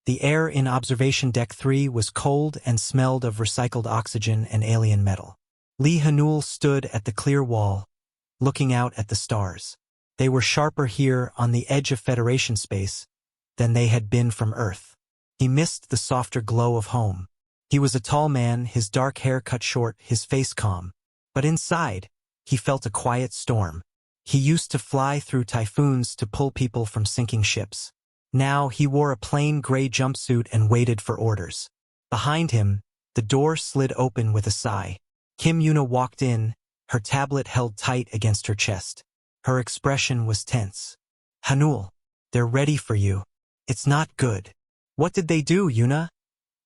The air in Observation Deck 3 was cold and smelled of recycled oxygen and alien metal. Lee Hanul stood at the clear wall, looking out at the stars. They were sharper here on the edge of Federation space than they had been from Earth. He missed the softer glow of home. He was a tall man, his dark hair cut short, his face calm. But inside, he felt a quiet storm. He used to fly through typhoons to pull people from sinking ships. Now he wore a plain gray jumpsuit and waited for orders. Behind him, the door slid open with a sigh. Kim Yuna walked in, her tablet held tight against her chest. Her expression was tense. "Hanul, they're ready for you. It's not good." "What did they do, Yuna?"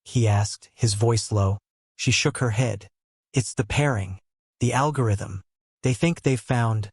he asked, his voice low. She shook her head. "It's the pairing. The algorithm. They think they've found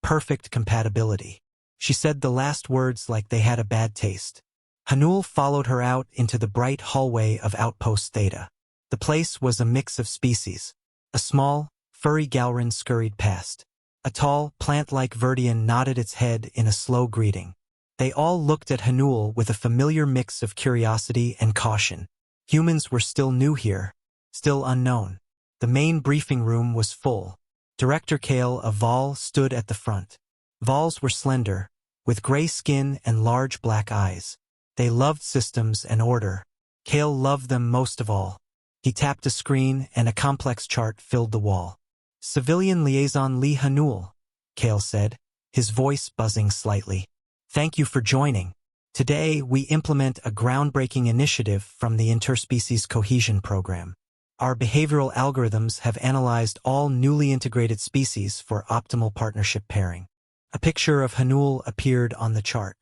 perfect compatibility." She said the last words like they had a bad taste. Hanul followed her out into the bright hallway of Outpost Theta. The place was a mix of species. A small, furry Galrin scurried past. A tall, plant-like Verdian nodded its head in a slow greeting. They all looked at Hanul with a familiar mix of curiosity and caution. Humans were still new here, still unknown. The main briefing room was full. Director Kale of Vol stood at the front. Vols were slender, with gray skin and large black eyes. They loved systems and order. Kale loved them most of all. He tapped a screen and a complex chart filled the wall. "Civilian Liaison Lee Hanul," Kale said, his voice buzzing slightly. "Thank you for joining. Today we implement a groundbreaking initiative from the Interspecies Cohesion Program. Our behavioral algorithms have analyzed all newly integrated species for optimal partnership pairing." A picture of Hanul appeared on the chart.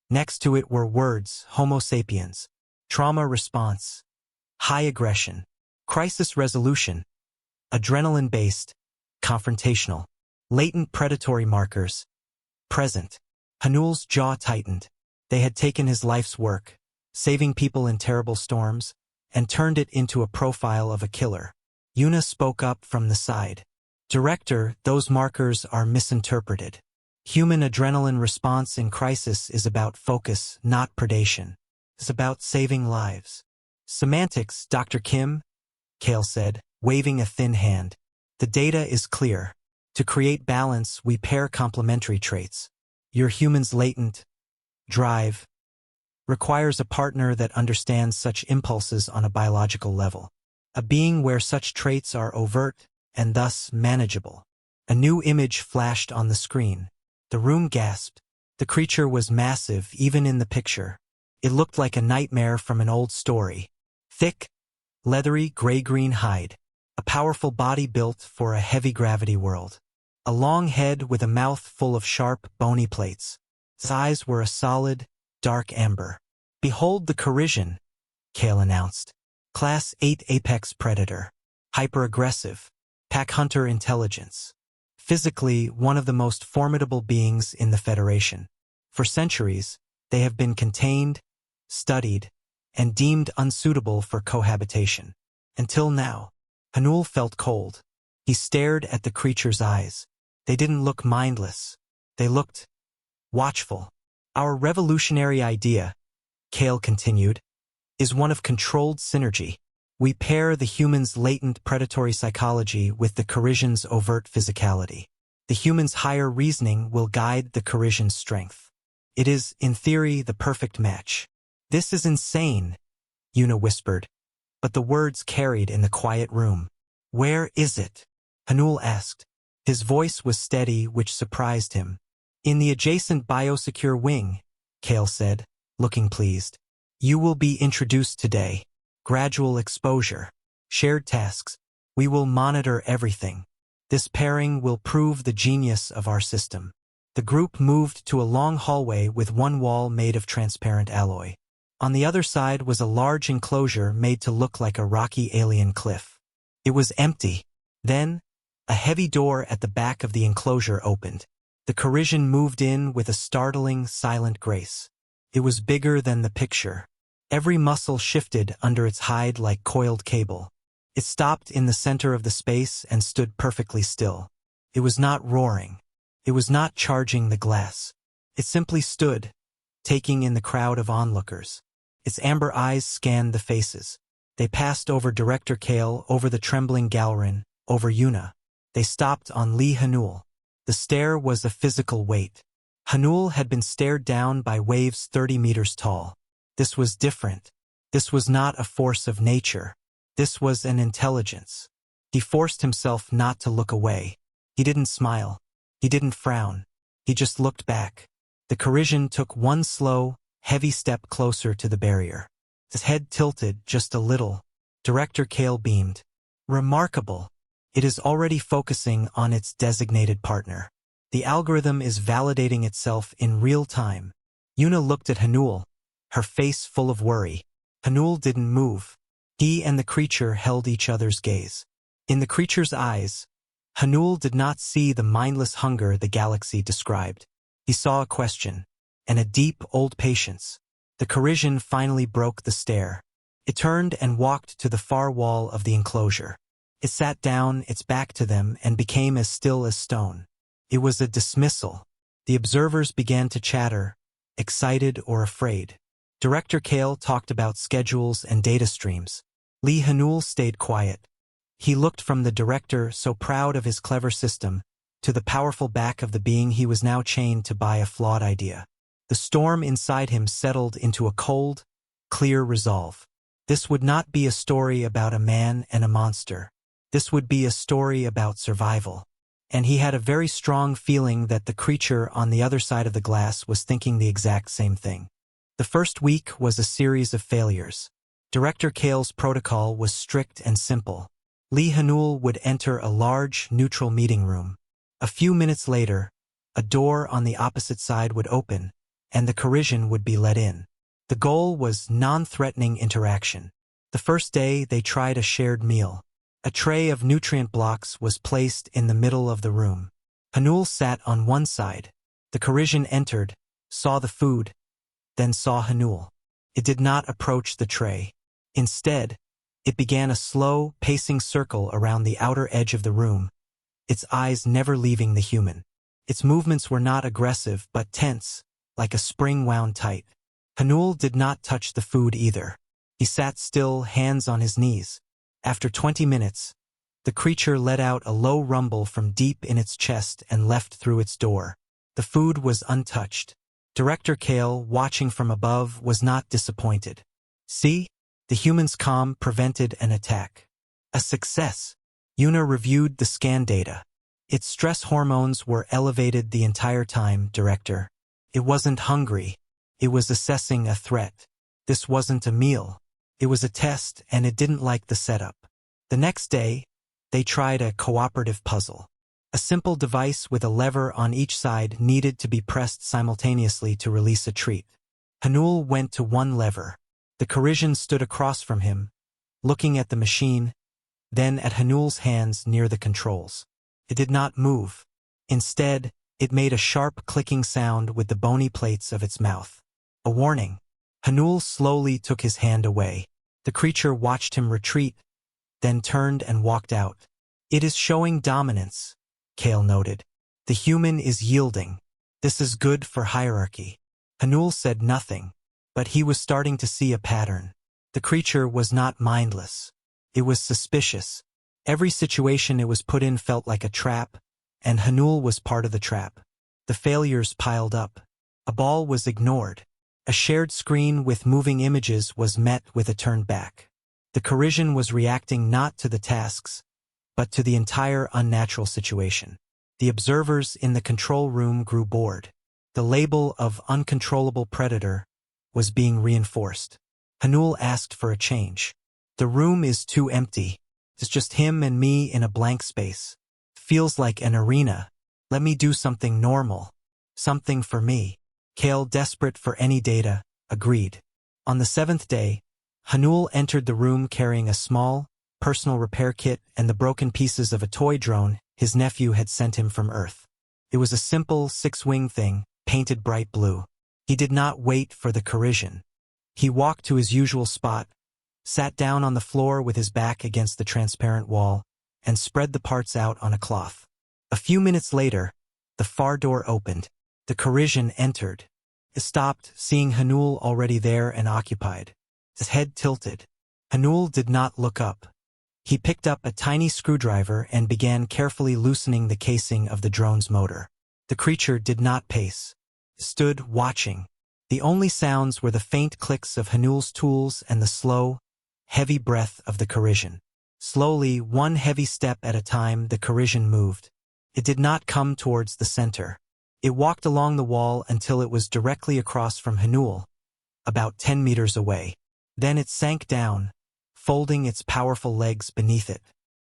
Next to it were words: Homo sapiens, trauma response, high aggression, crisis resolution, adrenaline-based, confrontational, latent predatory markers, present. Hanul's jaw tightened. They had taken his life's work, saving people in terrible storms, and turned it into a profile of a killer. Yuna spoke up from the side. "Director, those markers are misinterpreted. Human adrenaline response in crisis is about focus, not predation. It's about saving lives." "Semantics, Dr. Kim," Kale said, waving a thin hand. "The data is clear. To create balance, we pair complementary traits. Your human's latent drive requires a partner that understands such impulses on a biological level. A being where such traits are overt and thus manageable." A new image flashed on the screen. The room gasped. The creature was massive, even in the picture. It looked like a nightmare from an old story. Thick, leathery gray-green hide. A powerful body built for a heavy-gravity world. A long head with a mouth full of sharp, bony plates. His eyes were a solid, dark amber. "Behold the Corrision," Kale announced. "Class 8 Apex Predator. Hyper-aggressive. Pack hunter intelligence. Physically, one of the most formidable beings in the Federation. For centuries, they have been contained, studied, and deemed unsuitable for cohabitation. Until now." Hanul felt cold. He stared at the creature's eyes. They didn't look mindless. They looked watchful. "Our revolutionary idea," Kale continued, "is one of controlled synergy. We pair the human's latent predatory psychology with the Corrision's overt physicality. The human's higher reasoning will guide the Corrision's strength. It is, in theory, the perfect match." "This is insane," Yuna whispered, but the words carried in the quiet room. "Where is it?" Hanul asked. His voice was steady, which surprised him. "In the adjacent biosecure wing," Kale said, looking pleased. "You will be introduced today. Gradual exposure. Shared tasks. We will monitor everything. This pairing will prove the genius of our system." The group moved to a long hallway with one wall made of transparent alloy. On the other side was a large enclosure made to look like a rocky alien cliff. It was empty. Then, a heavy door at the back of the enclosure opened. The Corrision moved in with a startling, silent grace. It was bigger than the picture. Every muscle shifted under its hide like coiled cable. It stopped in the center of the space and stood perfectly still. It was not roaring. It was not charging the glass. It simply stood, taking in the crowd of onlookers. Its amber eyes scanned the faces. They passed over Director Kale, over the trembling Galrin, over Yuna. They stopped on Lee Hanul. The stare was a physical weight. Hanul had been stared down by waves 30 meters tall. This was different. This was not a force of nature. This was an intelligence. He forced himself not to look away. He didn't smile. He didn't frown. He just looked back. The Corsican took one slow, heavy step closer to the barrier. His head tilted just a little. Director Kale beamed. Remarkable. It is already focusing on its designated partner. The algorithm is validating itself in real time. Yuna looked at Hanul, her face full of worry. Hanul didn't move. He and the creature held each other's gaze. In the creature's eyes, Hanul did not see the mindless hunger the galaxy described. He saw a question, and a deep, old patience. The Corsican finally broke the stare. It turned and walked to the far wall of the enclosure. It sat down, its back to them, and became as still as stone. It was a dismissal. The observers began to chatter, excited or afraid. Director Kale talked about schedules and data streams. Lee Hanul stayed quiet. He looked from the director, so proud of his clever system, to the powerful back of the being he was now chained to by a flawed idea. The storm inside him settled into a cold, clear resolve. This would not be a story about a man and a monster. This would be a story about survival. And he had a very strong feeling that the creature on the other side of the glass was thinking the exact same thing. The first week was a series of failures. Director Kale's protocol was strict and simple. Lee Hanul would enter a large, neutral meeting room. A few minutes later, a door on the opposite side would open, and the Corsican would be let in. The goal was non-threatening interaction. The first day, they tried a shared meal. A tray of nutrient blocks was placed in the middle of the room. Hanul sat on one side. The Corsican entered, saw the food, then saw Hanul. It did not approach the tray. Instead, it began a slow, pacing circle around the outer edge of the room, its eyes never leaving the human. Its movements were not aggressive but tense, like a spring wound tight. Hanul did not touch the food either. He sat still, hands on his knees. After 20 minutes, the creature let out a low rumble from deep in its chest and left through its door. The food was untouched. Director Kale, watching from above, was not disappointed. See? The human's calm prevented an attack. A success. Yuna reviewed the scan data. Its stress hormones were elevated the entire time, Director. It wasn't hungry. It was assessing a threat. This wasn't a meal. It was a test, and it didn't like the setup. The next day, they tried a cooperative puzzle. A simple device with a lever on each side needed to be pressed simultaneously to release a treat. Hanul went to one lever. The Corsican stood across from him, looking at the machine, then at Hanul's hands near the controls. It did not move. Instead, it made a sharp clicking sound with the bony plates of its mouth. A warning. Hanul slowly took his hand away. The creature watched him retreat, then turned and walked out. It is showing dominance, Kale noted. The human is yielding. This is good for hierarchy. Hanul said nothing, but he was starting to see a pattern. The creature was not mindless. It was suspicious. Every situation it was put in felt like a trap, and Hanul was part of the trap. The failures piled up. A ball was ignored. A shared screen with moving images was met with a turn back. The Corsican was reacting not to the tasks, but to the entire unnatural situation. The observers in the control room grew bored. The label of uncontrollable predator was being reinforced. Hanul asked for a change. The room is too empty. It's just him and me in a blank space. Feels like an arena. Let me do something normal. Something for me. Kale, desperate for any data, agreed. On the 7th day, Hanul entered the room carrying a small, personal repair kit and the broken pieces of a toy drone his nephew had sent him from Earth. It was a simple 6-wing thing, painted bright blue. He did not wait for the Corsican. He walked to his usual spot, sat down on the floor with his back against the transparent wall, and spread the parts out on a cloth. A few minutes later, the far door opened. The Corsican entered. It stopped, seeing Hanul already there and occupied. His head tilted. Hanul did not look up. He picked up a tiny screwdriver and began carefully loosening the casing of the drone's motor. The creature did not pace. It stood watching. The only sounds were the faint clicks of Hanul's tools and the slow, heavy breath of the Corisian. Slowly, one heavy step at a time, the Corisian moved. It did not come towards the center. It walked along the wall until it was directly across from Hanul, about 10 meters away. Then it sank down, folding its powerful legs beneath it.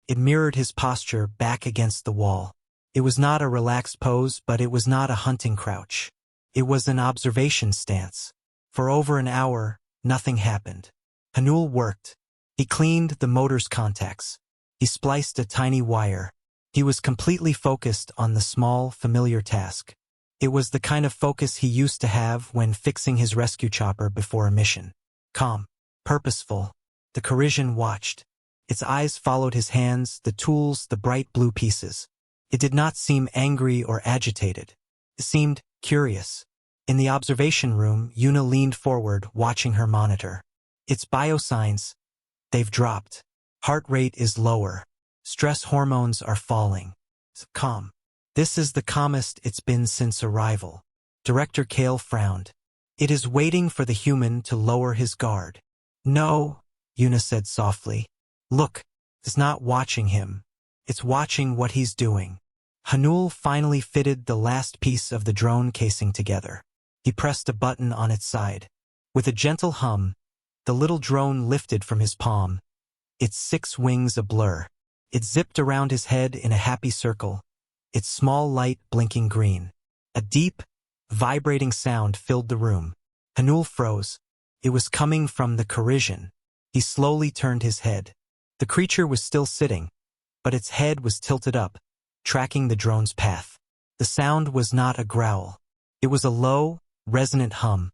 It mirrored his posture back against the wall. It was not a relaxed pose, but it was not a hunting crouch. It was an observation stance. For over an hour, nothing happened. Hanul worked. He cleaned the motor's contacts. He spliced a tiny wire. He was completely focused on the small, familiar task. It was the kind of focus he used to have when fixing his rescue chopper before a mission. Calm, purposeful. The Corisian watched. Its eyes followed his hands, the tools, the bright blue pieces. It did not seem angry or agitated. It seemed curious. In the observation room, Yuna leaned forward, watching her monitor. Its biosigns, they've dropped. Heart rate is lower. Stress hormones are falling. Calm. This is the calmest it's been since arrival. Director Kale frowned. It is waiting for the human to lower his guard. No, Yuna said softly. Look, it's not watching him. It's watching what he's doing. Hanul finally fitted the last piece of the drone casing together. He pressed a button on its side. With a gentle hum, the little drone lifted from his palm, its 6 wings a blur. It zipped around his head in a happy circle, its small light blinking green. A deep, vibrating sound filled the room. Hanul froze. It was coming from the Corisian. He slowly turned his head. The creature was still sitting, but its head was tilted up, tracking the drone's path. The sound was not a growl. It was a low, resonant hum,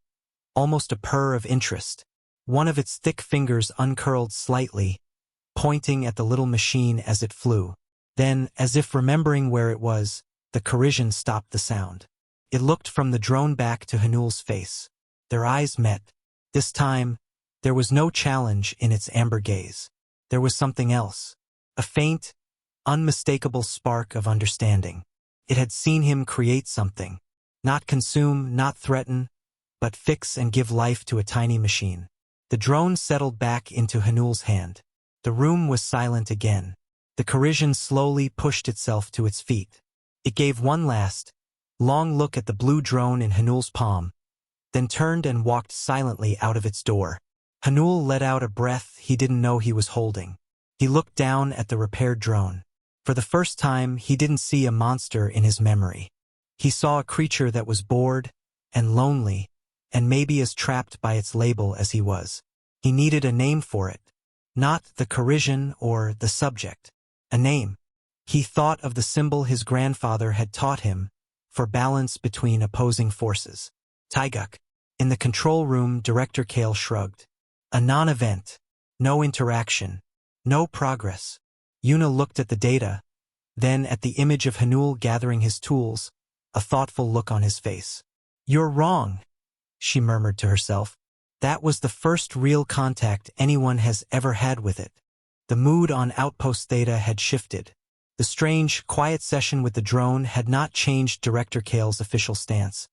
almost a purr of interest. One of its thick fingers uncurled slightly, pointing at the little machine as it flew. Then, as if remembering where it was, the Corisian stopped the sound. It looked from the drone back to Hanul's face. Their eyes met. This time, there was no challenge in its amber gaze. There was something else. A faint, unmistakable spark of understanding. It had seen him create something. Not consume, not threaten, but fix and give life to a tiny machine. The drone settled back into Hanul's hand. The room was silent again. The Corisian slowly pushed itself to its feet. It gave one last, long look at the blue drone in Hanul's palm, then turned and walked silently out of its door. Hanul let out a breath he didn't know he was holding. He looked down at the repaired drone. For the first time, he didn't see a monster in his memory. He saw a creature that was bored and lonely, and maybe as trapped by its label as he was. He needed a name for it. Not the Corisian or the subject. A name. He thought of the symbol his grandfather had taught him for balance between opposing forces. Taiguk. In the control room, Director Kale shrugged. A non-event. No interaction. No progress. Yuna looked at the data, then at the image of Hanul gathering his tools, a thoughtful look on his face. You're wrong, she murmured to herself. That was the first real contact anyone has ever had with it. The mood on Outpost Theta had shifted. The strange, quiet session with the drone had not changed Director Kale's official stance,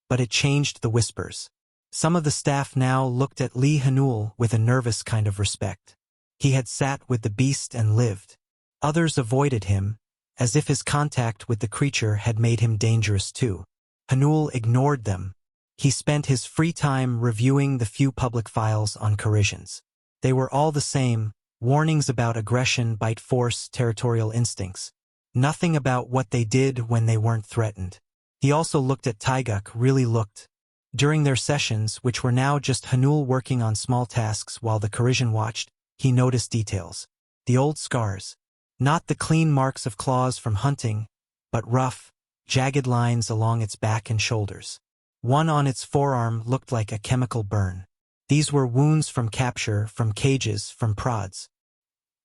but it changed the whispers. Some of the staff now looked at Lee Hanul with a nervous kind of respect. He had sat with the beast and lived. Others avoided him, as if his contact with the creature had made him dangerous too. Hanul ignored them. He spent his free time reviewing the few public files on Corisians. They were all the same, warnings about aggression, bite force, territorial instincts. Nothing about what they did when they weren't threatened. He also looked at Taiguk, really looked. During their sessions, which were now just Hanul working on small tasks while the Corisian watched, he noticed details. The old scars. Not the clean marks of claws from hunting, but rough, jagged lines along its back and shoulders. One on its forearm looked like a chemical burn. These were wounds from capture, from cages, from prods.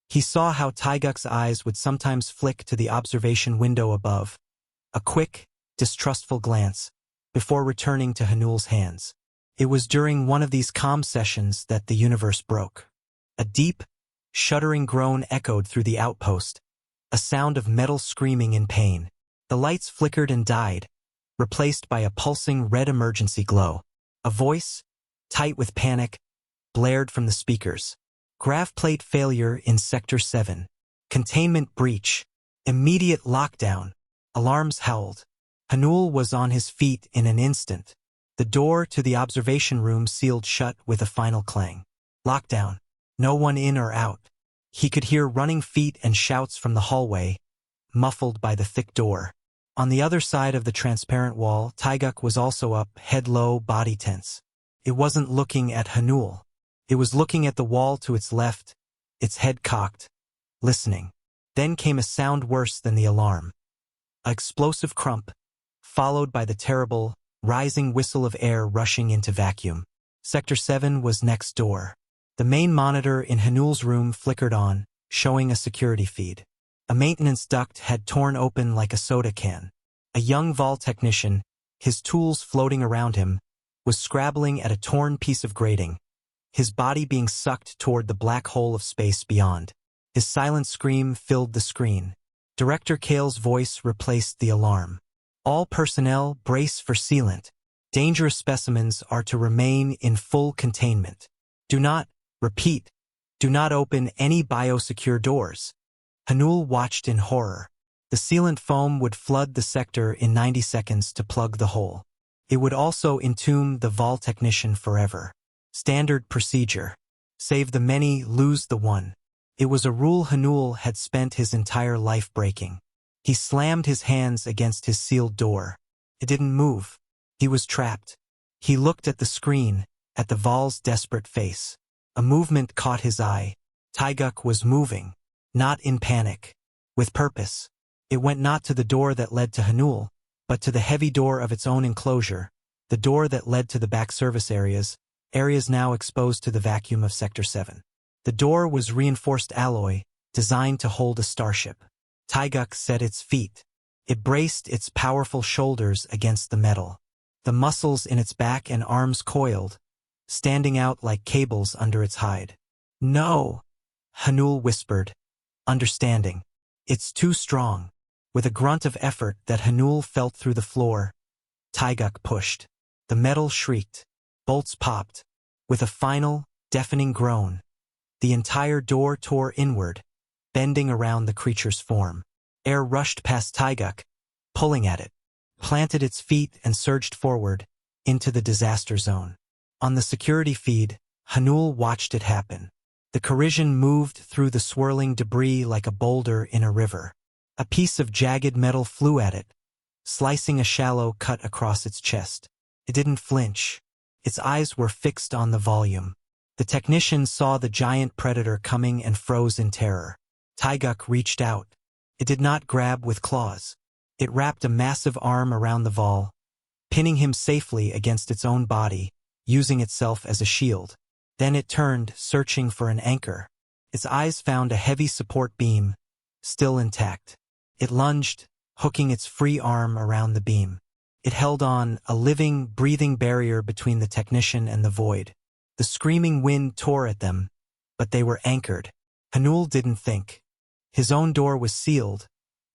He saw how Taiguk's eyes would sometimes flick to the observation window above. A quick, distrustful glance, before returning to Hanul's hands. It was during one of these calm sessions that the universe broke. A deep, shuddering groan echoed through the outpost, a sound of metal screaming in pain. The lights flickered and died, replaced by a pulsing red emergency glow. A voice, tight with panic, blared from the speakers. Grav plate failure in Sector 7. Containment breach. Immediate lockdown. Alarms howled. Hanul was on his feet in an instant. The door to the observation room sealed shut with a final clang. Lockdown. No one in or out. He could hear running feet and shouts from the hallway, muffled by the thick door. On the other side of the transparent wall, Taiguk was also up, head low, body tense. It wasn't looking at Hanul. It was looking at the wall to its left, its head cocked, listening. Then came a sound worse than the alarm. An explosive crump, followed by the terrible, rising whistle of air rushing into vacuum. Sector 7 was next door. The main monitor in Hanul's room flickered on, showing a security feed. A maintenance duct had torn open like a soda can. A young Vol technician, his tools floating around him, was scrabbling at a torn piece of grating, his body being sucked toward the black hole of space beyond. His silent scream filled the screen. Director Kale's voice replaced the alarm. All personnel brace for sealant. Dangerous specimens are to remain in full containment. Do not, repeat, do not open any biosecure doors. Hanul watched in horror. The sealant foam would flood the sector in 90 seconds to plug the hole. It would also entomb the Vol technician forever. Standard procedure. Save the many, lose the one. It was a rule Hanul had spent his entire life breaking. He slammed his hands against his sealed door. It didn't move. He was trapped. He looked at the screen, at the Vol's desperate face. A movement caught his eye. Taiguk was moving, not in panic, with purpose. It went not to the door that led to Hanul, but to the heavy door of its own enclosure, the door that led to the back service areas now exposed to the vacuum of Sector 7. The door was reinforced alloy, designed to hold a starship. Taiguk set its feet. It braced its powerful shoulders against the metal. The muscles in its back and arms coiled, standing out like cables under its hide. No, Hanul whispered, understanding. It's too strong. With a grunt of effort that Hanul felt through the floor, Taiguk pushed. The metal shrieked. Bolts popped. With a final, deafening groan, the entire door tore inward, bending around the creature's form. Air rushed past Taiguk, pulling at it, planted its feet and surged forward, into the disaster zone. On the security feed, Hanul watched it happen. The Corrigian moved through the swirling debris like a boulder in a river. A piece of jagged metal flew at it, slicing a shallow cut across its chest. It didn't flinch. Its eyes were fixed on the volume. The technician saw the giant predator coming and froze in terror. Taiguk reached out. It did not grab with claws. It wrapped a massive arm around the Vol, pinning him safely against its own body, using itself as a shield. Then it turned, searching for an anchor. Its eyes found a heavy support beam, still intact. It lunged, hooking its free arm around the beam. It held on, a living, breathing barrier between the technician and the void. The screaming wind tore at them, but they were anchored. Hanul didn't think. His own door was sealed,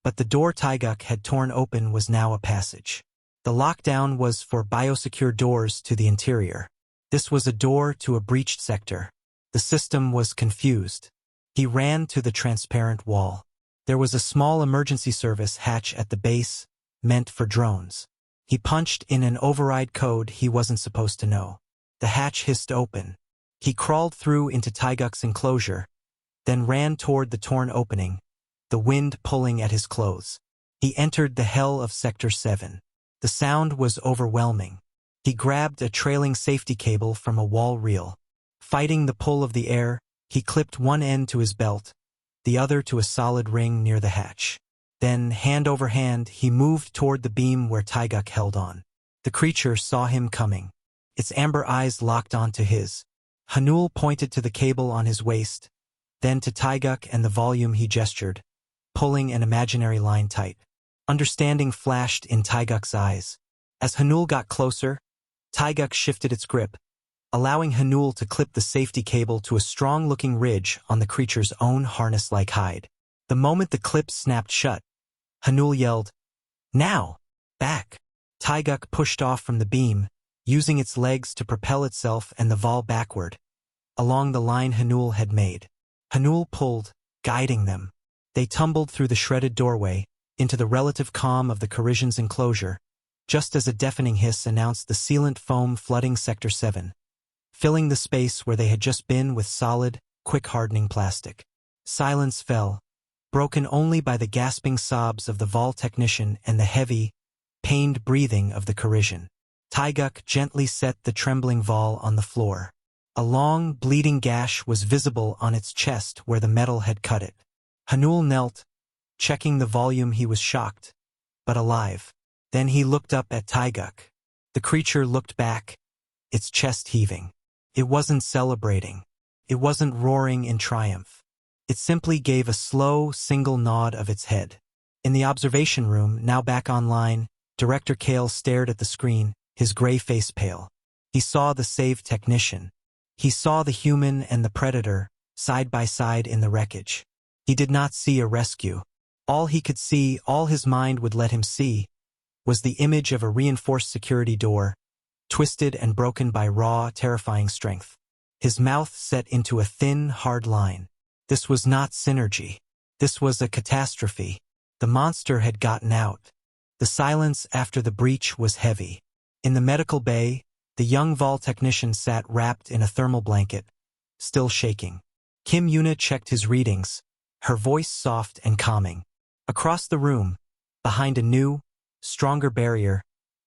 but the door Taiguk had torn open was now a passage. The lockdown was for biosecure doors to the interior. This was a door to a breached sector. The system was confused. He ran to the transparent wall. There was a small emergency service hatch at the base, meant for drones. He punched in an override code he wasn't supposed to know. The hatch hissed open. He crawled through into Taiguk's enclosure, then ran toward the torn opening, the wind pulling at his clothes. He entered the hell of Sector 7. The sound was overwhelming. He grabbed a trailing safety cable from a wall reel. Fighting the pull of the air, he clipped one end to his belt, the other to a solid ring near the hatch. Then, hand over hand, he moved toward the beam where Taiguk held on. The creature saw him coming. Its amber eyes locked onto his. Hanul pointed to the cable on his waist, then to Taiguk and the volume he gestured, pulling an imaginary line tight. Understanding flashed in Taiguk's eyes. As Hanul got closer, Taiguk shifted its grip, allowing Hanul to clip the safety cable to a strong-looking ridge on the creature's own harness-like hide. The moment the clip snapped shut, Hanul yelled, "Now! Back!" Taiguk pushed off from the beam, using its legs to propel itself and the Vol backward, along the line Hanul had made. Hanul pulled, guiding them. They tumbled through the shredded doorway, into the relative calm of the Corrigian's enclosure, just as a deafening hiss announced the sealant foam flooding Sector 7, filling the space where they had just been with solid, quick-hardening plastic. Silence fell, broken only by the gasping sobs of the Vol technician and the heavy, pained breathing of the Corrigian. Taiguk gently set the trembling Vol on the floor. A long, bleeding gash was visible on its chest where the metal had cut it. Hanul knelt, checking the volume. He was shocked, but alive. Then he looked up at Taiguk. The creature looked back, its chest heaving. It wasn't celebrating. It wasn't roaring in triumph. It simply gave a slow, single nod of its head. In the observation room, now back online, Director Kale stared at the screen, his gray face pale. He saw the saved technician. He saw the human and the predator, side by side in the wreckage. He did not see a rescue. All he could see, all his mind would let him see, was the image of a reinforced security door, twisted and broken by raw, terrifying strength. His mouth set into a thin, hard line. This was not synergy. This was a catastrophe. The monster had gotten out. The silence after the breach was heavy. In the medical bay, the young Vol technician sat wrapped in a thermal blanket, still shaking. Kim Yuna checked his readings, her voice soft and calming. Across the room, behind a new, stronger barrier,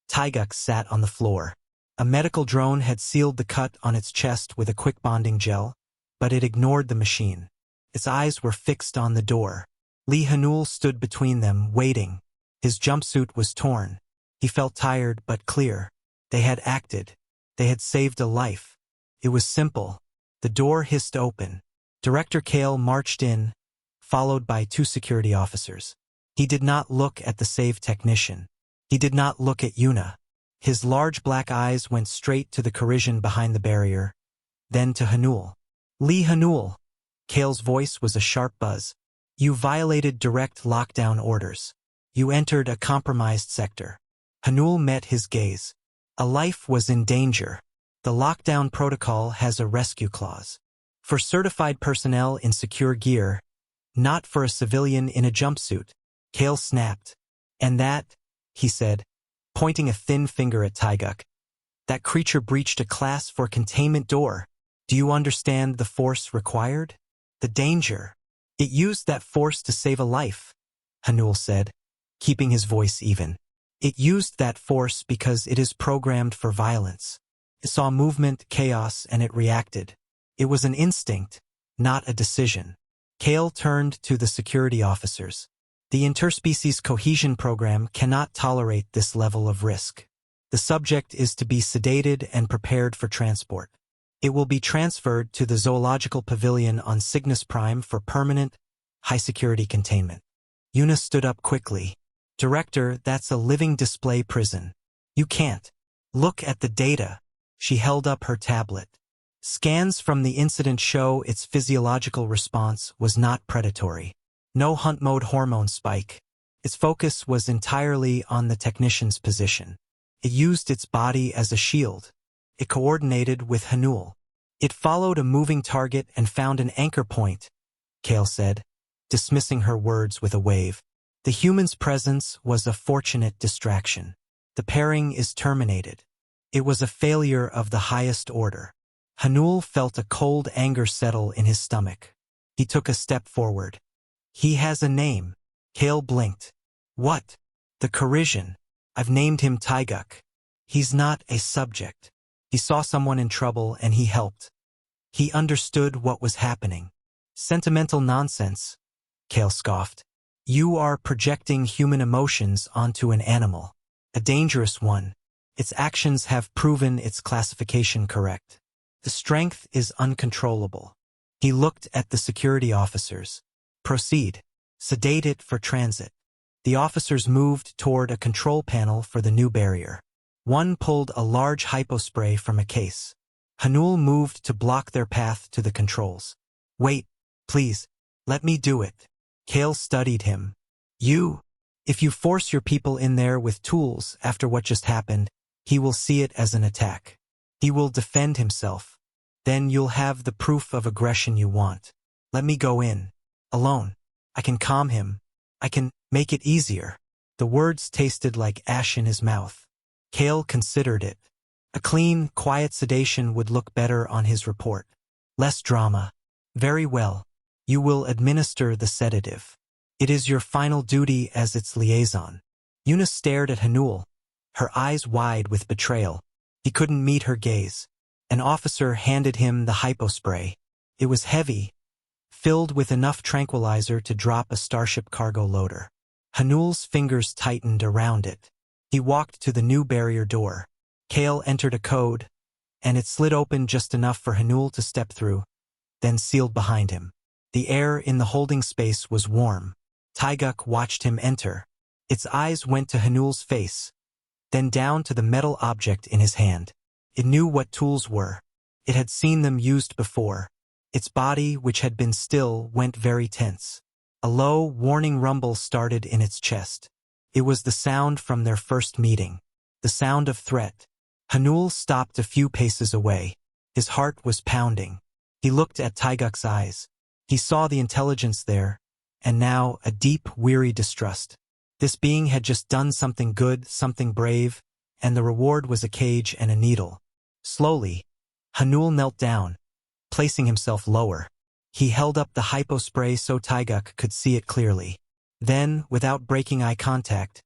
Taiguk sat on the floor. A medical drone had sealed the cut on its chest with a quick bonding gel, but it ignored the machine. Its eyes were fixed on the door. Lee Hanul stood between them, waiting. His jumpsuit was torn. He felt tired but clear. They had acted. They had saved a life. It was simple. The door hissed open. Director Kale marched in, followed by 2 security officers. He did not look at the saved technician. He did not look at Yuna. His large black eyes went straight to the Corrigian behind the barrier, then to Hanul. "Lee Hanul." Kale's voice was a sharp buzz. "You violated direct lockdown orders. You entered a compromised sector." Hanul met his gaze. A life was in danger. The lockdown protocol has a rescue clause. For certified personnel in secure gear, not for a civilian in a jumpsuit. Kale snapped. "And that," he said, pointing a thin finger at Taiguk, "that creature breached a Class 4 containment door. Do you understand the force required? The danger. It used that force to save a life," Hanul said, keeping his voice even. "It used that force because it is programmed for violence. It saw movement, chaos, and it reacted. It was an instinct, not a decision." Kale turned to the security officers. "The interspecies cohesion program cannot tolerate this level of risk. The subject is to be sedated and prepared for transport. It will be transferred to the zoological pavilion on Cygnus Prime for permanent, high-security containment." Yuna stood up quickly. "Director, that's a living display prison. You can't. Look at the data." She held up her tablet. Scans from the incident show its physiological response was not predatory. No hunt mode hormone spike. Its focus was entirely on the technician's position. It used its body as a shield. It coordinated with Hanul. It followed a moving target and found an anchor point, Kale said, dismissing her words with a wave. The human's presence was a fortunate distraction. The pairing is terminated. It was a failure of the highest order. Hanul felt a cold anger settle in his stomach. He took a step forward. "He has a name." Kale blinked. "What?" "The Corrigian. I've named him Taiguk. He's not a subject. He saw someone in trouble and he helped. He understood what was happening." "Sentimental nonsense," Kale scoffed. "You are projecting human emotions onto an animal. A dangerous one. Its actions have proven its classification correct. The strength is uncontrollable." He looked at the security officers. "Proceed. Sedate it for transit." The officers moved toward a control panel for the new barrier. One pulled a large hypospray from a case. Hanul moved to block their path to the controls. Wait, please, let me do it. Kale studied him. If you force your people in there with tools after what just happened, he will see it as an attack. He will defend himself. Then you'll have the proof of aggression you want. Let me go in. Alone. I can calm him. I can make it easier. The words tasted like ash in his mouth. Kale considered it. A clean, quiet sedation would look better on his report. Less drama. Very well. You will administer the sedative. It is your final duty as its liaison. Yuna stared at Hanul, her eyes wide with betrayal. He couldn't meet her gaze. An officer handed him the hypospray. It was heavy, filled with enough tranquilizer to drop a starship cargo loader. Hanul's fingers tightened around it. He walked to the new barrier door. Kale entered a code, and it slid open just enough for Hanul to step through, then sealed behind him. The air in the holding space was warm. Taiguk watched him enter. Its eyes went to Hanul's face, then down to the metal object in his hand. It knew what tools were. It had seen them used before. Its body, which had been still, went very tense. A low, warning rumble started in its chest. It was the sound from their first meeting. The sound of threat. Hanul stopped a few paces away. His heart was pounding. He looked at Taiguk's eyes. He saw the intelligence there, and now a deep, weary distrust. This being had just done something good, something brave, and the reward was a cage and a needle. Slowly, Hanul knelt down, placing himself lower. He held up the hypospray so Taiguk could see it clearly. Then, without breaking eye contact,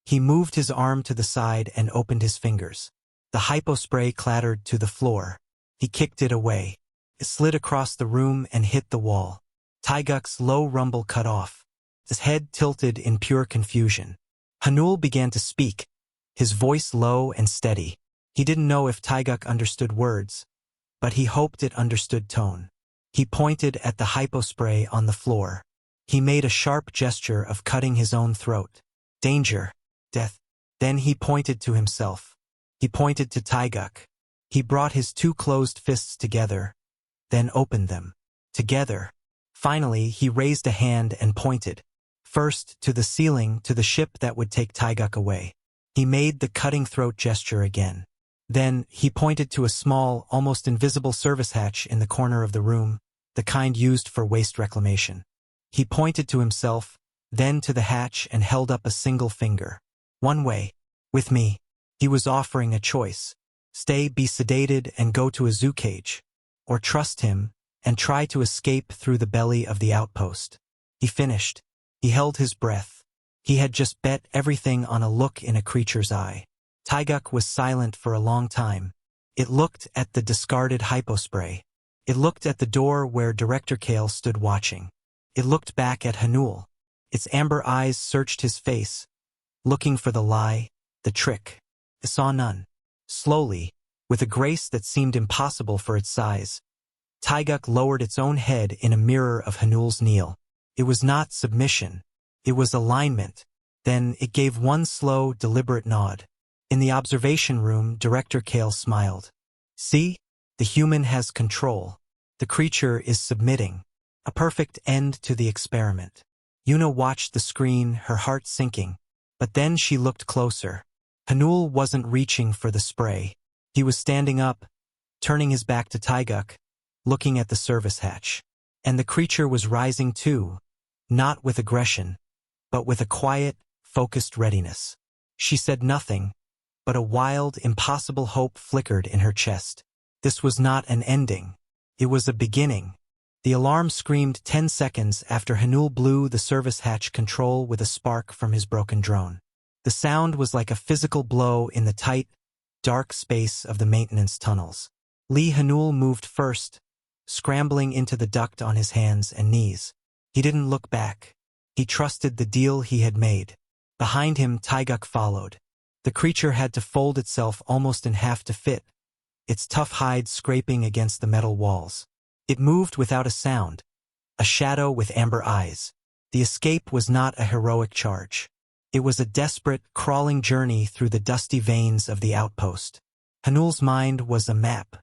he moved his arm to the side and opened his fingers. The hypospray clattered to the floor. He kicked it away. It slid across the room and hit the wall. Taiguk's low rumble cut off. His head tilted in pure confusion. Hanul began to speak, his voice low and steady. He didn't know if Taiguk understood words, but he hoped it understood tone. He pointed at the hypospray on the floor. He made a sharp gesture of cutting his own throat. Danger. Death. Then he pointed to himself. He pointed to Taiguk. He brought his two closed fists together, then opened them. Together. Finally, he raised a hand and pointed. First, to the ceiling, to the ship that would take Taiguk away. He made the cutting throat gesture again. Then, he pointed to a small, almost invisible service hatch in the corner of the room, the kind used for waste reclamation. He pointed to himself, then to the hatch and held up a single finger. One way. With me. He was offering a choice. Stay, be sedated, and go to a zoo cage. Or trust him, and try to escape through the belly of the outpost. He finished. He held his breath. He had just bet everything on a look in a creature's eye. Taiguk was silent for a long time. It looked at the discarded hypospray. It looked at the door where Director Kale stood watching. It looked back at Hanul. Its amber eyes searched his face, looking for the lie, the trick. It saw none. Slowly, with a grace that seemed impossible for its size, Taiguk lowered its own head in a mirror of Hanul's kneel. It was not submission. It was alignment. Then it gave one slow, deliberate nod. In the observation room, Director Kale smiled. See? The human has control. The creature is submitting. A perfect end to the experiment. Yuna watched the screen, her heart sinking. But then she looked closer. Hanul wasn't reaching for the spray. He was standing up, turning his back to Taiguk, looking at the service hatch. And the creature was rising too, not with aggression, but with a quiet, focused readiness. She said nothing, but a wild, impossible hope flickered in her chest. This was not an ending. It was a beginning. The alarm screamed 10 seconds after Hanul blew the service hatch control with a spark from his broken drone. The sound was like a physical blow in the tight, dark space of the maintenance tunnels. Hanul moved first, scrambling into the duct on his hands and knees. He didn't look back. He trusted the deal he had made. Behind him, Taiguk followed. The creature had to fold itself almost in half to fit, its tough hide scraping against the metal walls. It moved without a sound, a shadow with amber eyes. The escape was not a heroic charge. It was a desperate, crawling journey through the dusty veins of the outpost. Hanul's mind was a map.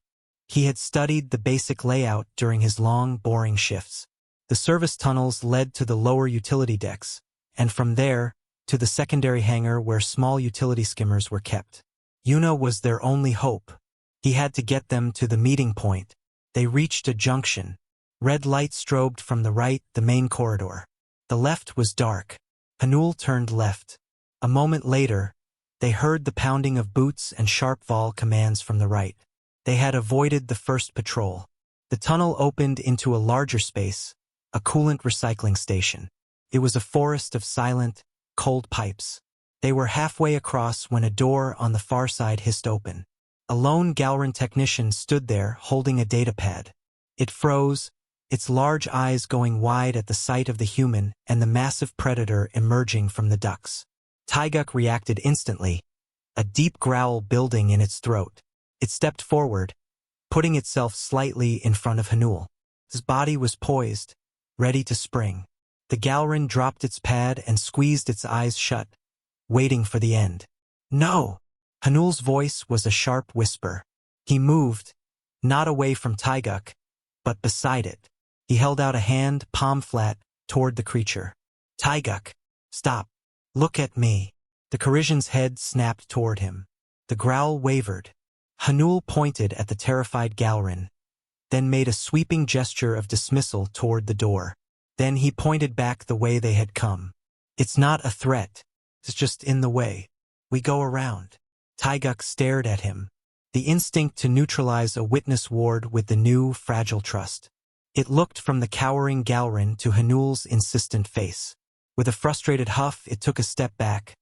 He had studied the basic layout during his long, boring shifts. The service tunnels led to the lower utility decks, and from there, to the secondary hangar where small utility skimmers were kept. Yuna was their only hope. He had to get them to the meeting point. They reached a junction. Red light strobed from the right, the main corridor. The left was dark. Hanul turned left. A moment later, they heard the pounding of boots and sharp vol commands from the right. They had avoided the first patrol. The tunnel opened into a larger space, a coolant recycling station. It was a forest of silent, cold pipes. They were halfway across when a door on the far side hissed open. A lone Galran technician stood there holding a datapad. It froze, its large eyes going wide at the sight of the human and the massive predator emerging from the ducts. Taiguk reacted instantly, a deep growl building in its throat. It stepped forward, putting itself slightly in front of Hanul. His body was poised, ready to spring. The Galran dropped its pad and squeezed its eyes shut, waiting for the end. No! Hanul's voice was a sharp whisper. He moved, not away from Taiguk, but beside it. He held out a hand, palm flat, toward the creature. Taiguk, stop. Look at me. The Corisian's head snapped toward him. The growl wavered. Hanul pointed at the terrified Galran, then made a sweeping gesture of dismissal toward the door. Then he pointed back the way they had come. It's not a threat. It's just in the way. We go around. Taiguk stared at him, the instinct to neutralize a witness ward with the new, fragile trust. It looked from the cowering Galran to Hanul's insistent face. With a frustrated huff, it took a step back,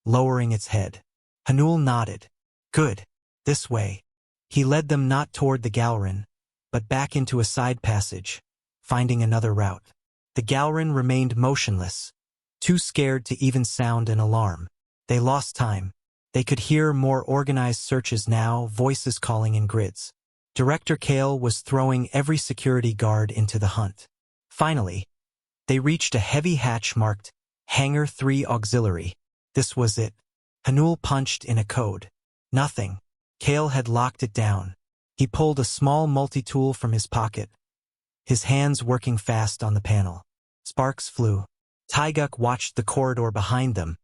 lowering its head. Hanul nodded. Good. This way. He led them not toward the Galran, but back into a side passage, finding another route. The Galran remained motionless, too scared to even sound an alarm. They lost time. They could hear more organized searches now, voices calling in grids. Director Kale was throwing every security guard into the hunt. Finally, they reached a heavy hatch marked Hangar 3 Auxiliary. This was it. Hanul punched in a code. Nothing. Kale had locked it down. He pulled a small multi-tool from his pocket, his hands working fast on the panel. Sparks flew. Taiguk watched the corridor behind them,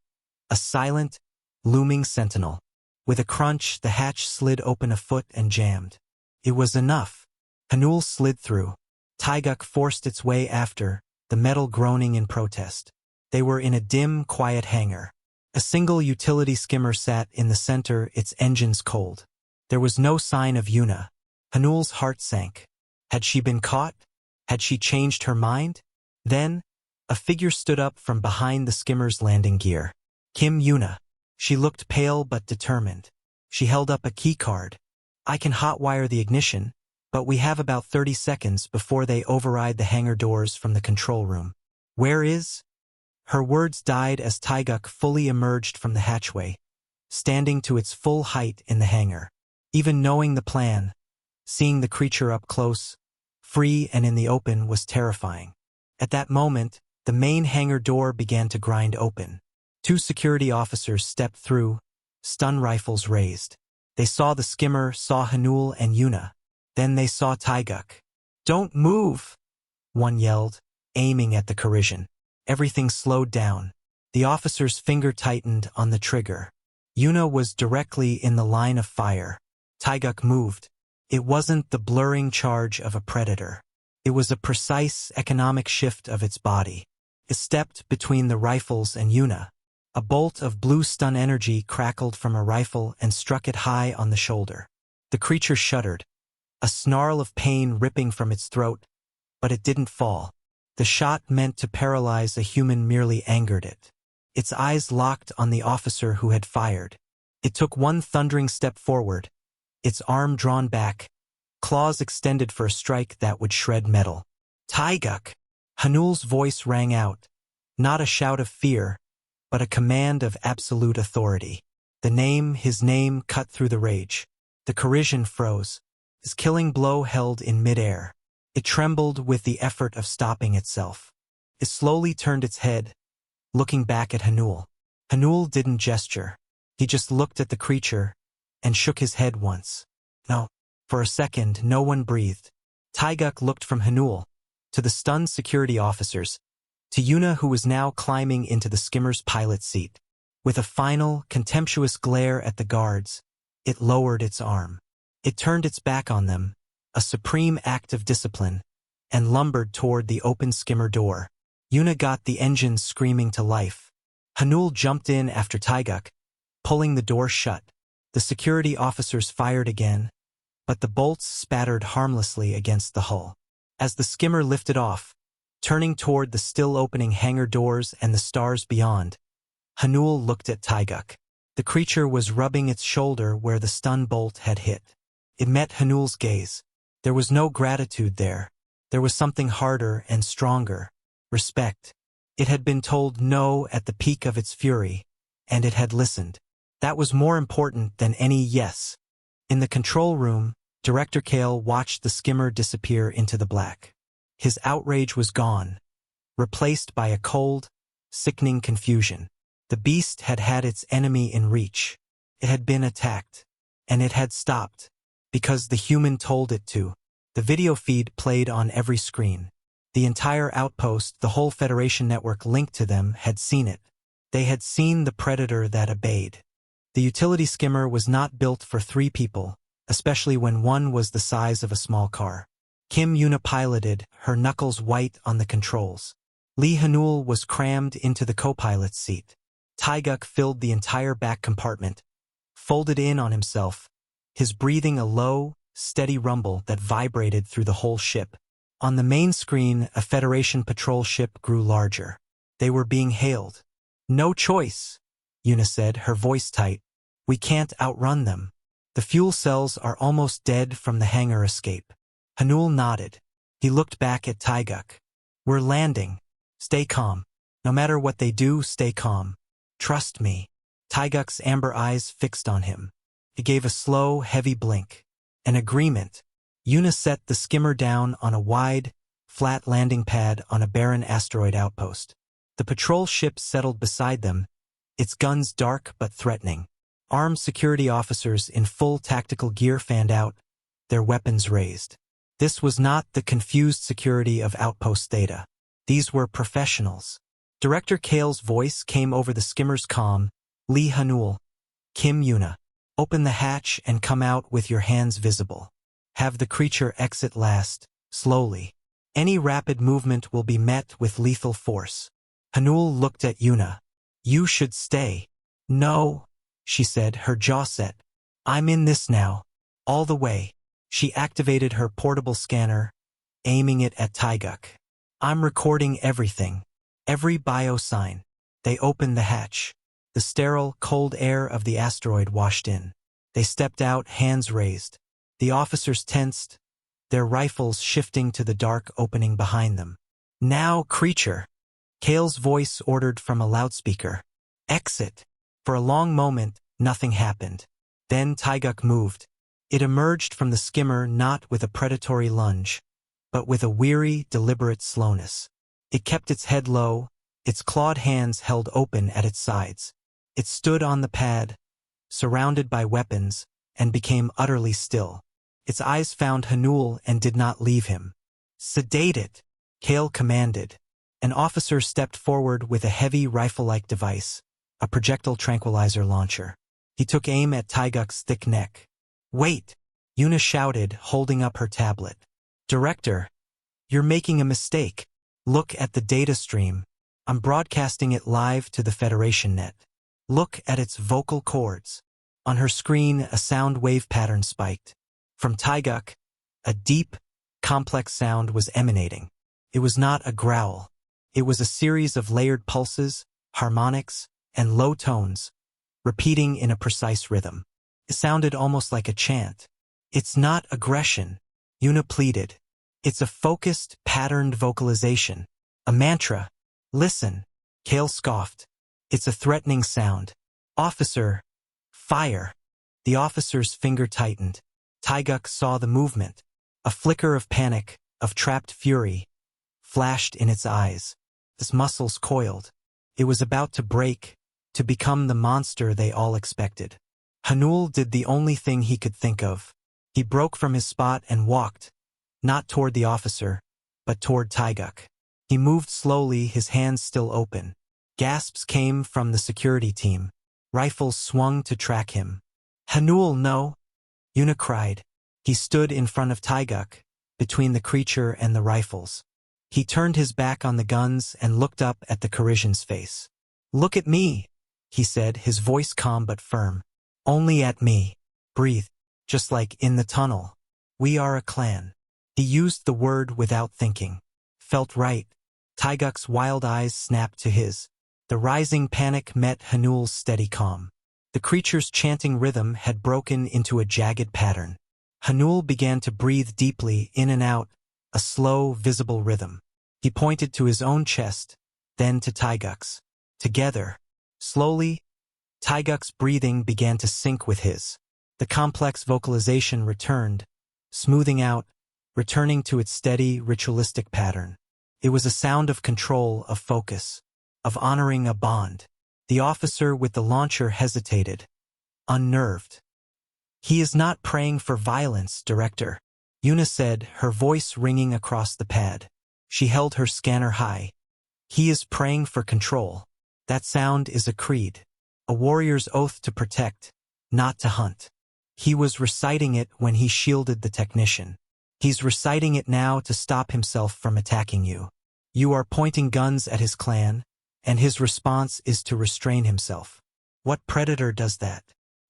a silent, looming sentinel. With a crunch, the hatch slid open a foot and jammed. It was enough. Hanul slid through. Taiguk forced its way after, the metal groaning in protest. They were in a dim, quiet hangar. A single utility skimmer sat in the center, its engines cold. There was no sign of Yuna. Hanul's heart sank. Had she been caught? Had she changed her mind? Then, a figure stood up from behind the skimmer's landing gear. Kim Yuna. She looked pale but determined. She held up a keycard. I can hotwire the ignition, but we have about 30 seconds before they override the hangar doors from the control room. Where is? Her words died as Taiguk fully emerged from the hatchway, standing to its full height in the hangar. Even knowing the plan, seeing the creature up close, free and in the open, was terrifying. At that moment, the main hangar door began to grind open. 2 security officers stepped through, stun rifles raised. They saw the skimmer, saw Hanul and Yuna. Then they saw Taiguk. Don't move! One yelled, aiming at the Corisian. Everything slowed down. The officer's finger tightened on the trigger. Yuna was directly in the line of fire. Taiguk moved. It wasn't the blurring charge of a predator. It was a precise economic shift of its body. It stepped between the rifles and Yuna. A bolt of blue stun energy crackled from a rifle and struck it high on the shoulder. The creature shuddered, a snarl of pain ripping from its throat, but it didn't fall. The shot meant to paralyze a human merely angered it. Its eyes locked on the officer who had fired. It took one thundering step forward, its arm drawn back, claws extended for a strike that would shred metal. Taiguk! Hanul's voice rang out, not a shout of fear, but a command of absolute authority. His name cut through the rage. The Corisian froze, his killing blow held in midair. It trembled with the effort of stopping itself. It slowly turned its head, looking back at Hanul. Hanul didn't gesture. He just looked at the creature and shook his head once. No. For a second, no one breathed. Taiguk looked from Hanul to the stunned security officers, to Yuna, who was now climbing into the skimmer's pilot seat. With a final, contemptuous glare at the guards, it lowered its arm. It turned its back on them, a supreme act of discipline, and lumbered toward the open skimmer door. Yuna got the engines screaming to life. Hanul jumped in after Taiguk, pulling the door shut. The security officers fired again, but the bolts spattered harmlessly against the hull. As the skimmer lifted off, turning toward the still-opening hangar doors and the stars beyond, Hanul looked at Taiguk. The creature was rubbing its shoulder where the stun bolt had hit. It met Hanul's gaze. There was no gratitude there. There was something harder and stronger. Respect. It had been told no at the peak of its fury, and it had listened. That was more important than any yes. In the control room, Director Kale watched the skimmer disappear into the black. His outrage was gone, replaced by a cold, sickening confusion. The beast had had its enemy in reach. It had been attacked, and it had stopped, because the human told it to. The video feed played on every screen. The entire outpost, the whole Federation network linked to them, had seen it. They had seen the predator that obeyed. The utility skimmer was not built for 3 people, especially when one was the size of a small car. Kim Yuna piloted, her knuckles white on the controls. Lee Hanul was crammed into the co-pilot's seat. Taiguk filled the entire back compartment, folded in on himself, his breathing a low, steady rumble that vibrated through the whole ship. On the main screen, a Federation patrol ship grew larger. They were being hailed. "No choice," Yuna said, her voice tight. "We can't outrun them. The fuel cells are almost dead from the hangar escape." Hanul nodded. He looked back at Taiguk. "We're landing. Stay calm. No matter what they do, stay calm. Trust me." Taiguk's amber eyes fixed on him. He gave a slow, heavy blink. An agreement. Yuna set the skimmer down on a wide, flat landing pad on a barren asteroid outpost. The patrol ship settled beside them, its guns dark but threatening. Armed security officers in full tactical gear fanned out, their weapons raised. This was not the confused security of Outpost Theta. These were professionals. Director Kale's voice came over the skimmer's comm. "Lee Hanul, Kim Yuna, open the hatch and come out with your hands visible. Have the creature exit last, slowly. Any rapid movement will be met with lethal force." Hanul looked at Yuna. "You should stay." "No," she said, her jaw set. "I'm in this now. All the way." She activated her portable scanner, aiming it at Taiguk. "I'm recording everything. Every biosign." They opened the hatch. The sterile, cold air of the asteroid washed in. They stepped out, hands raised. The officers tensed, their rifles shifting to the dark opening behind them. "Now, creature!" Kale's voice ordered from a loudspeaker. "Exit." For a long moment, nothing happened. Then Taiguk moved. It emerged from the skimmer not with a predatory lunge, but with a weary, deliberate slowness. It kept its head low, its clawed hands held open at its sides. It stood on the pad, surrounded by weapons, and became utterly still. Its eyes found Hanul and did not leave him. "Sedate it," Kale commanded. An officer stepped forward with a heavy rifle-like device, a projectile tranquilizer launcher. He took aim at Taiguk's thick neck. "Wait!" Yuna shouted, holding up her tablet. "Director, you're making a mistake. Look at the data stream. I'm broadcasting it live to the Federation net. Look at its vocal cords." On her screen, a sound wave pattern spiked. From Taiguk, a deep, complex sound was emanating. It was not a growl. It was a series of layered pulses, harmonics, and low tones, repeating in a precise rhythm. It sounded almost like a chant. "It's not aggression," Yuna pleaded. "It's a focused, patterned vocalization. A mantra. Listen." Kale scoffed. "It's a threatening sound. Officer, fire." The officer's finger tightened. Taiguk saw the movement. A flicker of panic, of trapped fury, flashed in its eyes. Its muscles coiled. It was about to break, to become the monster they all expected. Hanul did the only thing he could think of. He broke from his spot and walked, not toward the officer, but toward Taiguk. He moved slowly, his hands still open. Gasps came from the security team. Rifles swung to track him. "Hanul, no!" Yuna cried. He stood in front of Taiguk, between the creature and the rifles. He turned his back on the guns and looked up at the Parisian's face. "Look at me," he said, his voice calm but firm. "Only at me. Breathe, just like in the tunnel. We are a clan." He used the word without thinking. Felt right. Taiguk's wild eyes snapped to his. The rising panic met Hanul's steady calm. The creature's chanting rhythm had broken into a jagged pattern. Hanul began to breathe deeply in and out, a slow, visible rhythm. He pointed to his own chest, then to Taiguk's. Together, slowly, Taiguk's breathing began to sync with his. The complex vocalization returned, smoothing out, returning to its steady, ritualistic pattern. It was a sound of control, of focus, of honoring a bond. The officer with the launcher hesitated, unnerved. "He is not praying for violence, Director," Yuna said, her voice ringing across the pad. She held her scanner high. "He is praying for control. That sound is a creed, a warrior's oath to protect, not to hunt. He was reciting it when he shielded the technician. He's reciting it now to stop himself from attacking you. You are pointing guns at his clan, and his response is to restrain himself. What predator does that?"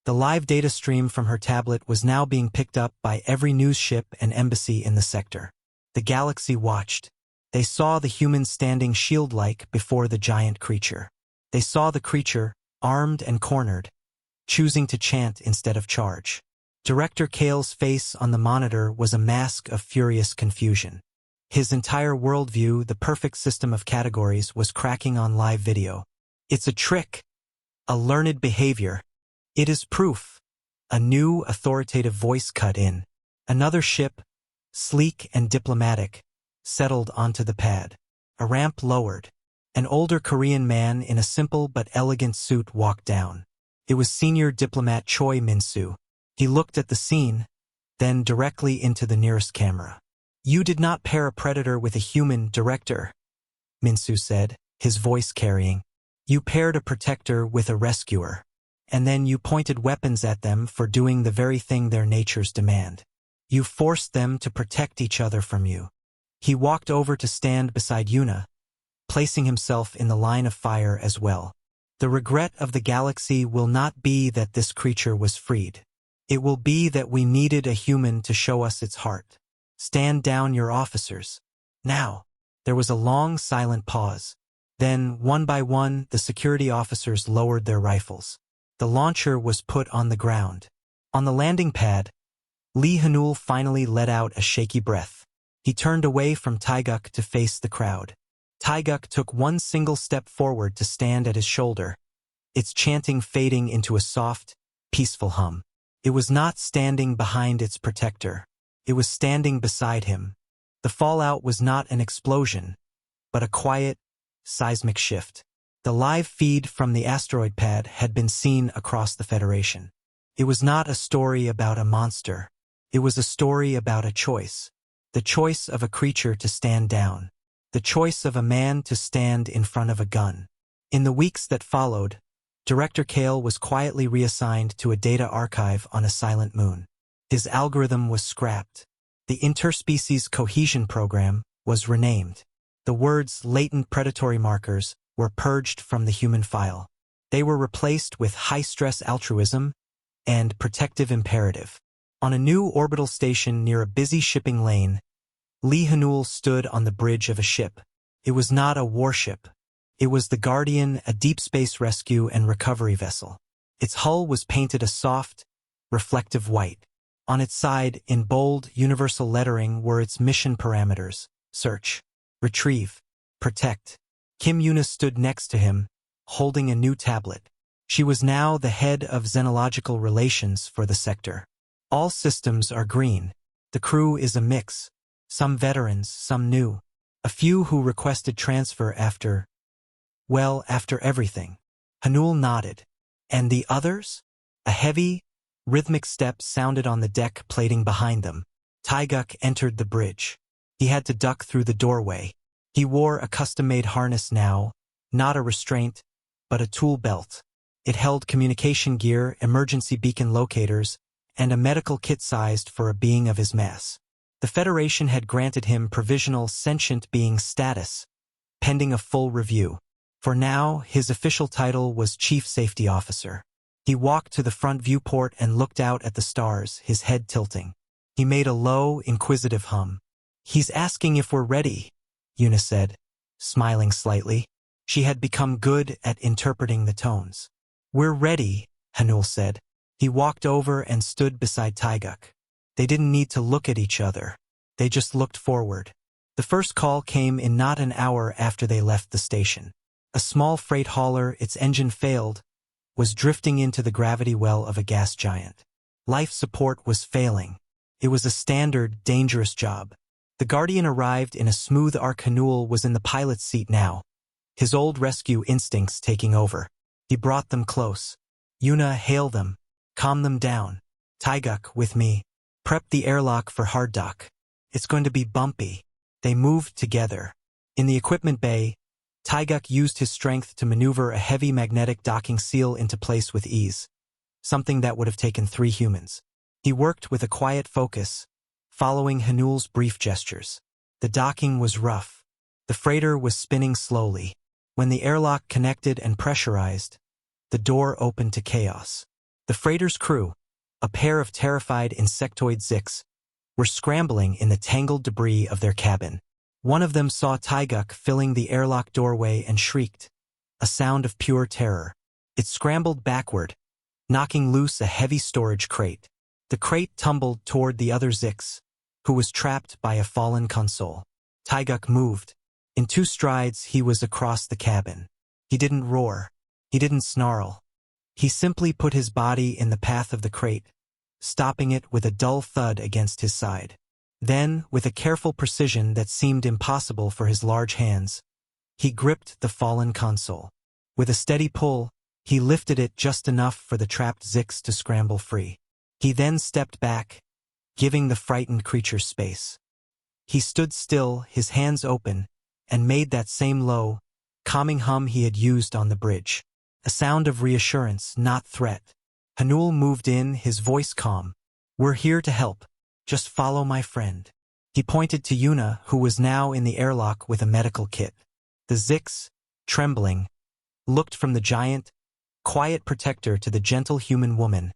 The live data stream from her tablet was now being picked up by every news ship and embassy in the sector. The galaxy watched. They saw the humans standing shield-like before the giant creature. They saw the creature, armed and cornered, choosing to chant instead of charge. Director Kale's face on the monitor was a mask of furious confusion. His entire worldview, the perfect system of categories, was cracking on live video. "It's a trick. A learned behavior. It is proof." A new, authoritative voice cut in. Another ship, sleek and diplomatic, settled onto the pad. A ramp lowered. An older Korean man in a simple but elegant suit walked down. It was Senior Diplomat Choi Min-soo. He looked at the scene, then directly into the nearest camera. "You did not pair a predator with a human, Director," Min-soo said, his voice carrying. "You paired a protector with a rescuer. And then you pointed weapons at them for doing the very thing their natures demand. You forced them to protect each other from you." He walked over to stand beside Yuna, placing himself in the line of fire as well. "The regret of the galaxy will not be that this creature was freed. It will be that we needed a human to show us its heart. Stand down, your officers. Now." There was a long, silent pause. Then, one by one, the security officers lowered their rifles. The launcher was put on the ground. On the landing pad, Lee Hanul finally let out a shaky breath. He turned away from Taiguk to face the crowd. Taiguk took one single step forward to stand at his shoulder, its chanting fading into a soft, peaceful hum. It was not standing behind its protector. It was standing beside him. The fallout was not an explosion, but a quiet, seismic shift. The live feed from the asteroid pad had been seen across the Federation. It was not a story about a monster. It was a story about a choice. The choice of a creature to stand down. The choice of a man to stand in front of a gun. In the weeks that followed, Director Kale was quietly reassigned to a data archive on a silent moon. His algorithm was scrapped. The interspecies cohesion program was renamed. The words latent predatory markers were purged from the human file. They were replaced with high-stress altruism and protective imperative. On a new orbital station near a busy shipping lane, Lee Hanul stood on the bridge of a ship. It was not a warship. It was the Guardian, a deep space rescue and recovery vessel. Its hull was painted a soft, reflective white. On its side, in bold, universal lettering, were its mission parameters: search, retrieve, protect. Kim Yuna stood next to him, holding a new tablet. She was now the head of xenological relations for the sector. "All systems are green. The crew is a mix. Some veterans, some new. A few who requested transfer after everything." Hanul nodded. And the others? A heavy, rhythmic step sounded on the deck plating behind them. Taiguk entered the bridge. He had to duck through the doorway. He wore a custom-made harness now, not a restraint, but a tool belt. It held communication gear, emergency beacon locators, and a medical kit sized for a being of his mass. The Federation had granted him provisional sentient being status, pending a full review. For now, his official title was Chief Safety Officer. He walked to the front viewport and looked out at the stars, his head tilting. He made a low, inquisitive hum. "He's asking if we're ready," Yuna said, smiling slightly. She had become good at interpreting the tones. "We're ready," Hanul said. He walked over and stood beside Taiguk. They didn't need to look at each other. They just looked forward. The first call came in not an hour after they left the station. A small freight hauler, its engine failed, was drifting into the gravity well of a gas giant. Life support was failing. It was a standard, dangerous job. The Guardian arrived in a smooth arc. Hanul was in the pilot's seat now, his old rescue instincts taking over. He brought them close. "Yuna, hail them. Calm them down. Taiguk, with me. Prep the airlock for hard dock. It's going to be bumpy." They moved together. In the equipment bay, Taiguk used his strength to maneuver a heavy magnetic docking seal into place with ease, something that would have taken 3 humans. He worked with a quiet focus, following Hanul's brief gestures. The docking was rough. The freighter was spinning slowly. When the airlock connected and pressurized, the door opened to chaos. The freighter's crew, a pair of terrified insectoid Ziks, were scrambling in the tangled debris of their cabin. One of them saw Taiguk filling the airlock doorway and shrieked, a sound of pure terror. It scrambled backward, knocking loose a heavy storage crate. The crate tumbled toward the other Ziks, who was trapped by a fallen console. Taiguk moved. In 2 strides, he was across the cabin. He didn't roar. He didn't snarl. He simply put his body in the path of the crate, stopping it with a dull thud against his side. Then, with a careful precision that seemed impossible for his large hands, he gripped the fallen console. With a steady pull, he lifted it just enough for the trapped Ziks to scramble free. He then stepped back, giving the frightened creature space. He stood still, his hands open, and made that same low, calming hum he had used on the bridge. A sound of reassurance, not threat. Hanul moved in, his voice calm. "We're here to help. Just follow my friend." He pointed to Yuna, who was now in the airlock with a medical kit. The Ziks, trembling, looked from the giant, quiet protector to the gentle human woman,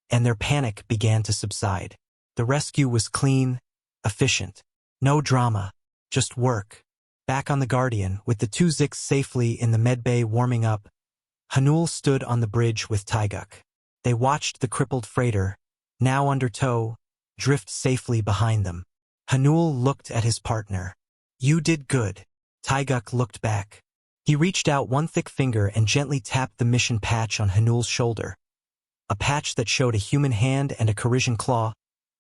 and their panic began to subside. The rescue was clean, efficient. No drama, just work. Back on the Guardian, with the 2 Ziks safely in the medbay warming up, Hanul stood on the bridge with Taiguk. They watched the crippled freighter, now under tow, drift safely behind them. Hanul looked at his partner. "You did good." Taiguk looked back. He reached out one thick finger and gently tapped the mission patch on Hanul's shoulder. A patch that showed a human hand and a Corisian claw,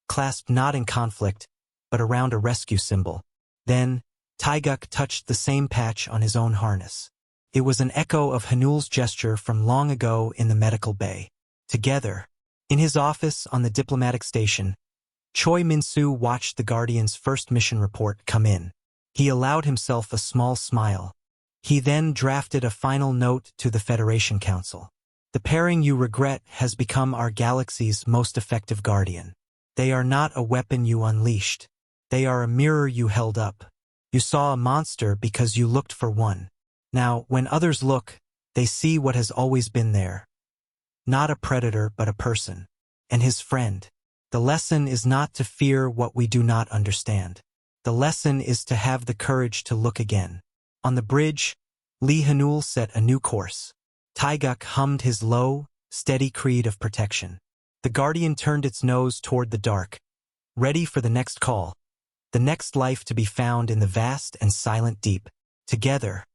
clasped not in conflict, but around a rescue symbol. Then, Taiguk touched the same patch on his own harness. It was an echo of Hanul's gesture from long ago in the medical bay. Together, in his office on the diplomatic station, Choi Min-soo watched the Guardian's first mission report come in. He allowed himself a small smile. He then drafted a final note to the Federation Council. "The pairing you regret has become our galaxy's most effective Guardian. They are not a weapon you unleashed. They are a mirror you held up. You saw a monster because you looked for one. Now, when others look, they see what has always been there. Not a predator, but a person. And his friend. The lesson is not to fear what we do not understand. The lesson is to have the courage to look again." On the bridge, Lee Hanul set a new course. Taiguk hummed his low, steady creed of protection. The Guardian turned its nose toward the dark, ready for the next call, the next life to be found in the vast and silent deep. Together,